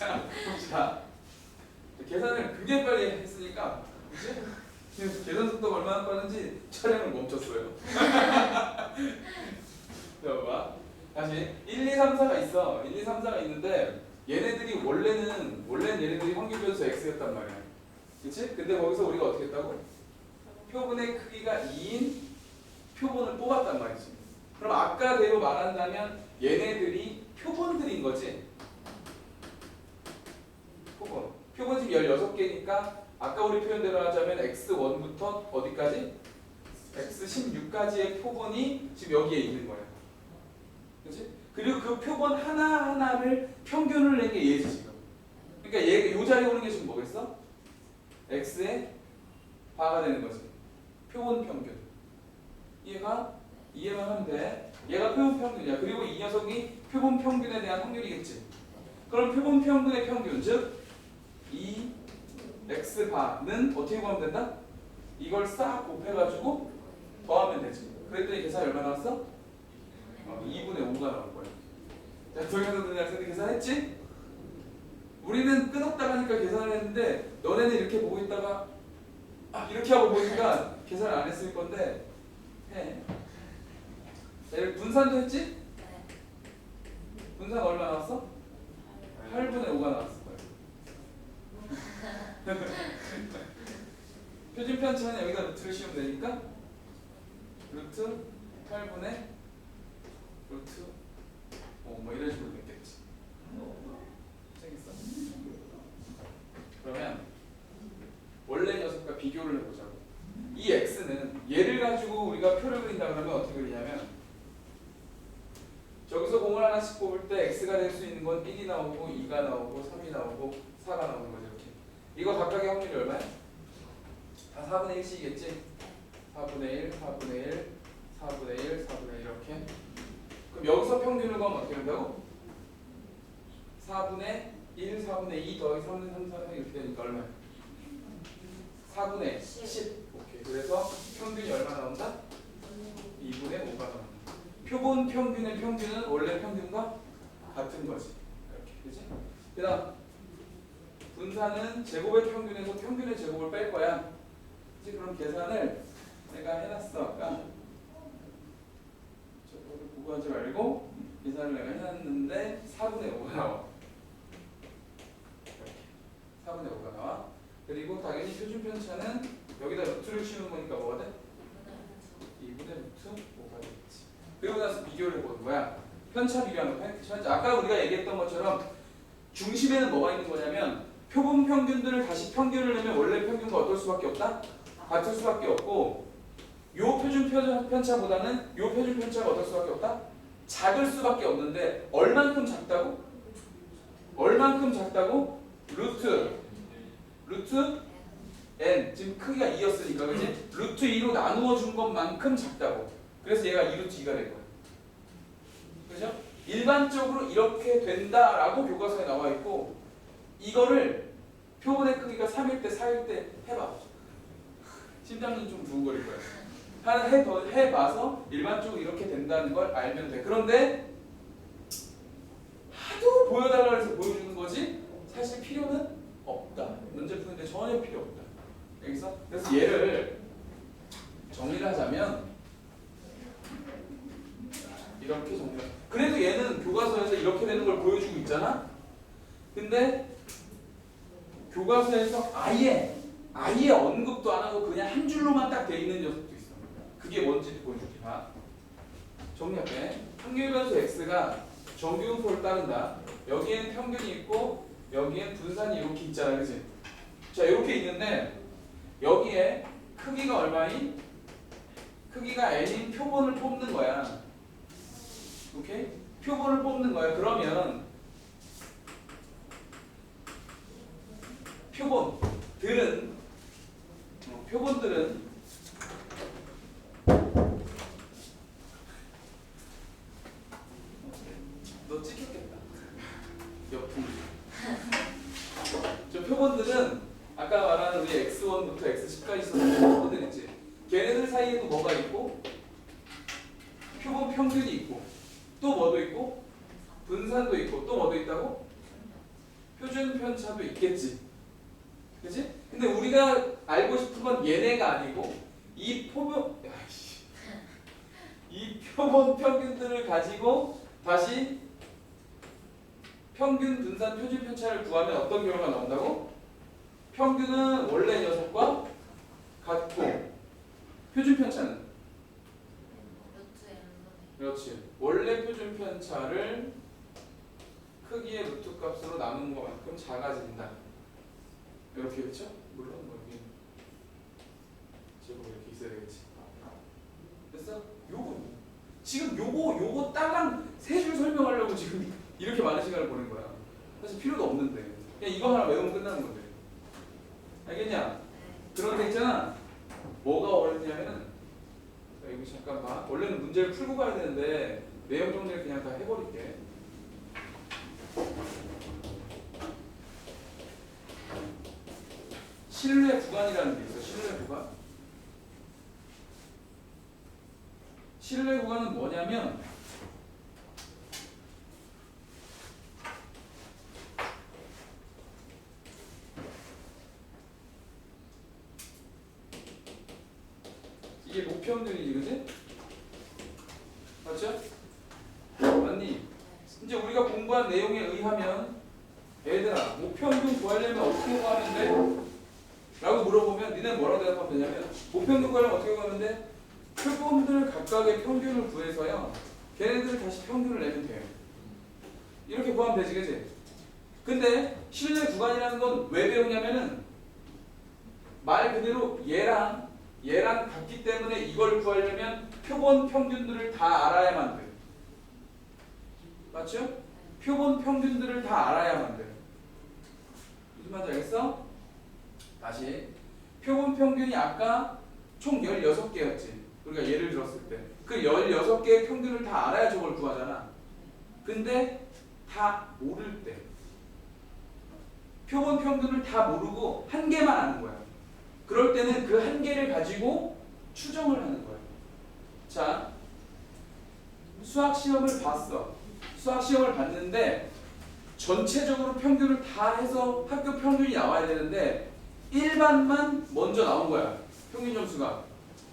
자, 봅시다. 계산을 굉장히 빨리 했으니까, 그치? 계산 속도가 얼마나 빠른지 촬영을 멈췄어요. 봐봐. 다시 1, 2, 3, 4가 있어. 1, 2, 3, 4가 있는데 얘네들이 원래는 얘네들이 확률 변수 x였단 말이야. 그치? 근데 거기서 우리가 어떻게 했다고? 표본의 크기가 2인 표본을 뽑았단 말이지. 그럼 아까대로 말한다면 얘네들이 표본들인 거지. 표본 지금 16개니까 아까 우리 표현대로 하자면 x1부터 어디까지? x16까지의 표본이 지금 여기에 있는 거야. 그렇지? 그리고 그 표본 하나하나를 평균을 낸 게 얘지 지금. 그러니까 얘 요 자리에 오는 게 지금 뭐겠어? x의 바가 되는 거지. 표본 평균. 이해만 하면 돼. 얘가 표본 평균이야. 그리고 이 녀석이 표본 평균에 대한 확률이겠지. 그럼 표본 평균의 평균, 즉 이 x바는 어떻게 구하면 된다? 이걸 싹 곱해가지고 더하면 되지. 그랬더니 계산이 얼마 나왔어? 2분의 5가 나온 거야. 자, 동영상 학생들 계산했지? 우리는 끝없다 하니까 계산을 했는데 너네는 이렇게 보고 있다가 이렇게 하고 보니까 계산을 안 했을 건데 해. 자, 이렇게 분산도 했지? 분산 얼마 나왔어? 8분의 5가 나왔어. 표준 편차는 여기다 루트를 씌우면 되니까 루트 8분의 루트 뭐 이런 식으로 됐겠지. 생겼어? 그러면 원래 녀석과 비교를 해보자고. 이 x는 얘를 가지고 우리가 표를 그린다 그러면 어떻게 그리냐면 저기서 공을 하나씩 뽑을 때 x가 될 수 있는 건 1이 나오고 2가 나오고 3이 나오고 4가 나오는 거죠. 이렇게. 이거 각각의 확률이 얼마야? 다 4분의 1씩이겠지? 4분의 1, 4분의 1, 4분의 1, 4분의 1 이렇게. 그럼 여기서 평균을 구하면 어떻게 된다고? 4분의 1, 4분의 2 더하기 3분의 3, 4분의 이렇게 되니까 얼마야? 4분의 10. 오케이. 그래서 평균이 얼마 나온다? 2분의 5가 나온다. 표본 평균의 평균은 원래 평균과 같은 거지. 이렇게. 그지? 그 다음 분산은 제곱의 평균에서 평균의 제곱을 뺄 거야. 그치? 그럼 계산을 내가 해놨어. 아까 저거를 보고 하지 말고 계산을 내가 해놨는데 4분의 5가 나와. 이렇게. 4분의 5가 나와. 그리고 당연히 표준 편차는 여기다 루트를 씌우는 거니까 뭐가 돼? 2분의 루트 5가 되겠지. 그리고 나서 비교를 해보는 거야. 편차 비교하는 거야. 편차. 아까 우리가 얘기했던 것처럼 중심에는 뭐가 있는 거냐면 표본 평균들을 다시 평균을 내면 원래 평균과 어떨 수밖에 없다? 같을 수밖에 없고 요 표준 편차보다는 요 표준 편차가 어떨 수밖에 없다? 작을 수밖에 없는데 얼만큼 작다고? 얼만큼 작다고? 루트 n 지금 크기가 2였으니까 그지? 루트 2로 나누어 준 것만큼 작다고. 그래서 얘가 2루트 2가 된 거야. 그죠? 일반적으로 이렇게 된다라고 교과서에 나와 있고 이거를 표본의 크기가 3일 때 4일 때 해봐. 심장이 좀 두근거릴 거야. 하나 해봐서 일반적으로 이렇게 된다는 걸 알면 돼. 그런데 하도 보여달라 해서 보여주는 거지 사실 필요는 없다. 문제 푸는데 전혀 필요 없다. 여기서 그래서 얘를 정리를 하자면 이렇게 정리를. 그래도 얘는 교과서에서 이렇게 되는 걸 보여주고 있잖아. 근데 교과서에서 아예 언급도 안 하고 그냥 한 줄로만 딱 돼 있는 녀석도 있어. 그게 뭔지 보여줄게. 봐. 정리할게. 확률 변수 x가 정규분포를 따른다. 여기엔 평균이 있고 여기엔 분산이 이렇게 있잖아, 그치? 자, 이렇게 있는데 여기에 크기가 얼마인? 크기가 n인 표본을 뽑는 거야. 오케이? 표본을 뽑는 거야. 그러면 표본들은 너 찍혔겠다. 옆으로. 저 표본들은 아까 말한 우리 x1부터 x10까지 있었던 표본들 있지. 걔네들 사이에도 뭐가 있고 표본 평균이 있고 또 뭐도 있고 분산도 있고 또 뭐도 있다고? 표준 편차도 있겠지. 그치? 근데 우리가 알고 싶은 건 얘네가 아니고 이 표본 평균들을 가지고 다시 평균 분산 표준 편차를 구하면 어떤 결과가 나온다고? 평균은 원래 녀석과 같고 표준 편차는? 그렇지. 원래 표준 편차를 크기의 루트 값으로 나눈 것만큼 작아진다. 이렇게 그렇죠? 물론 뭐 여기 제곱 이렇게 있어야 되겠지. 됐어? 지금 요거 따랑 세 줄 설명하려고 지금 이렇게 많은 시간을 보낸 거야. 사실 필요도 없는데 그냥 이거 하나 외우면 끝나는 건데. 알겠냐? 그런데 있잖아. 뭐가 어렵냐면은 이거 잠깐 봐. 원래는 문제를 풀고 가야 되는데 내용 정리를 그냥 다 해버릴게. 신뢰 구간이라는 게 있어. 신뢰 구간. 신뢰 구간은 뭐냐면 이게 목평균이지, 그지? 맞죠? 맞니? 이제 우리가 공부한 내용에 의하면 얘들아 목평균 구하려면 어떻게 구하면 돼? 라고 물어보면 니네 뭐라고 대답하면 되냐면 목평균 구하려면 어떻게 구하면 돼? 표본들 각각의 평균을 구해서요 걔네들 다시 평균을 내면 돼요. 이렇게 구하면 되지, 그지? 근데 신뢰 구간이라는 건 왜 배우냐면은 말 그대로 얘랑 같기 때문에 이걸 구하려면 표본 평균들을 다 알아야만 돼. 맞죠? 표본 평균들을 다 알아야만 돼. 무슨 말인지 알겠어? 다시 표본 평균이 아까 총 16개였지. 우리가 예를 들었을 때 그 16개의 평균을 다 알아야 저걸 구하잖아. 근데 다 모를 때 표본 평균을 다 모르고 한 개만 아는 거야. 그럴 때는 그 한 개를 가지고 추정을 하는 거야. 자, 수학 시험을 봤어. 수학 시험을 봤는데 전체적으로 평균을 다 해서 학교 평균이 나와야 되는데 일반만 먼저 나온 거야. 평균 점수가.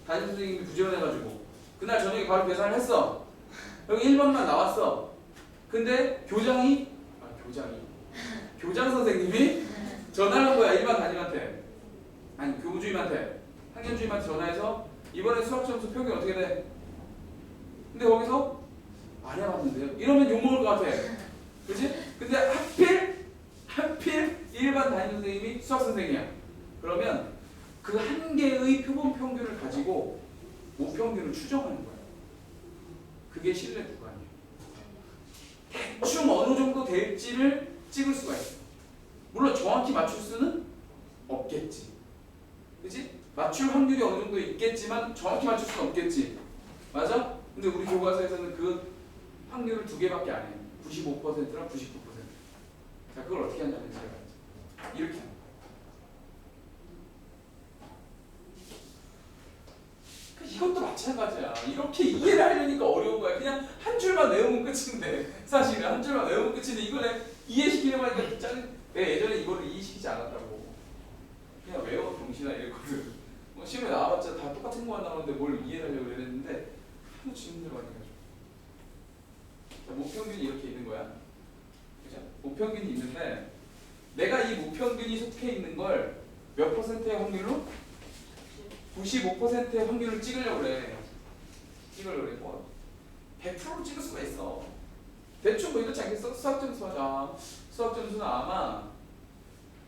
담임 선생님이 부지런해가지고 그날 저녁에 바로 계산을 했어. 여기 1번만 나왔어. 근데 교장 선생님이 전화를 한 거야. 일반 담임한테. 아니 교무주임한테, 학년주임한테 전화해서 이번에 수학 점수 평균 어떻게 돼? 근데 거기서 안 해봤는데요. 이러면 욕먹을 것 같아. 그치? 근데 하필 일반 담임 선생님이 수학 선생이야. 그러면 그 한 개의 표본 평균을 가지고 모평균을 추정하는 거야. 그게 신뢰 구간이에요. 대충 어느 정도 될지를 찍을 수가 있어. 물론 정확히 맞출 수는 없겠지. 그치? 맞출 확률이 어느 정도 있겠지만 정확히 맞출 수는 없겠지. 맞아? 근데 우리 교과서에서는 그 확률을 2개밖에 안 해. 95%랑 99%. 자, 그걸 어떻게 하냐면 제가 이렇게 합니다. 이것도 마찬가지야. 이렇게 이해를 하려니까 어려운 거야. 그냥 한 줄만 외우면 끝인데 사실은 한 줄만 외우면 끝인데 이걸 내가 이해시키려고 하니까 짜증. 내가 예전에 이거를 이해시키지 않았다고. 그냥 외워 병신아 이랬거든. 뭐 시험에 나와봤자 다 똑같은 거만 나오는데 뭘 이해를 하려고 그랬는데 하도 질문을 많이 가지고. 자, 모평균이 이렇게 있는 거야. 그죠? 모평균이 있는데 내가 이 모평균이 속해 있는 걸 몇 퍼센트의 확률로? 95%의 확률을 찍으려고 그래. 뭐 100%로 찍을 수가 있어. 대충 뭐 이렇지 않겠어? 수학 점수 하자. 수학 점수는 아마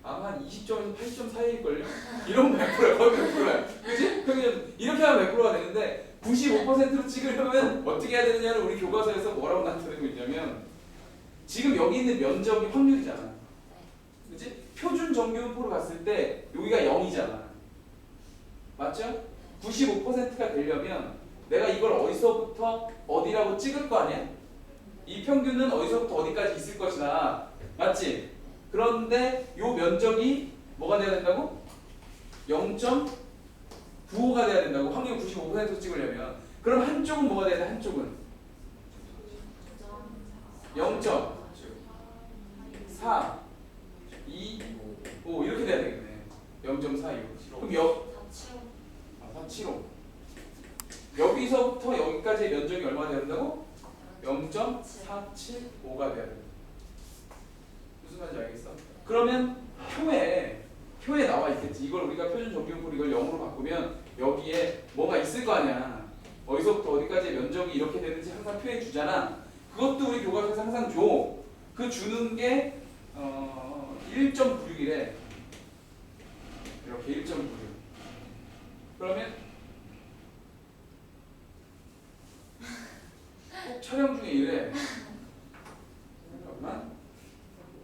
한 20점에서 80점 사이일걸요? 이런 100%야. 거의 100%야. 그치? 그러면 이렇게 하면 100%가 되는데 95%로 찍으려면 어떻게 해야 되느냐를 우리 교과서에서 뭐라고 나타내고 있냐면 지금 여기 있는 면적이 확률이잖아. 그치? 표준 정규분포로 갔을 때 여기가 0이잖아. 맞죠? 95%가 되려면 내가 이걸 어디서부터 어디라고 찍을 거 아니야? 이 평균은 어디서부터 어디까지 있을 것이다. 맞지? 그런데 이 면적이 뭐가 돼야 된다고? 0.95가 돼야 된다고. 확률 95% 찍으려면. 그럼 한쪽은 뭐가 돼야 돼? 한쪽은 0.4 0.425. 그럼 475. 여기서부터 여기까지의 면적이 얼마나 돼야 된다고? 0.475가 돼야 돼. 무슨 말인지 알겠어? 그러면 표에 나와 있겠지. 이걸 우리가 표준 정비용풀 이걸 0으로 바꾸면 여기에 뭐가 있을 거 아니야. 어디서부터 어디까지의 면적이 이렇게 되는지 항상 표에 주잖아. 그것도 우리 교과서에서 항상 줘. 그 주는 게 1.96이래. 이렇게 1.96. 그러면 꼭 촬영 중에 이래.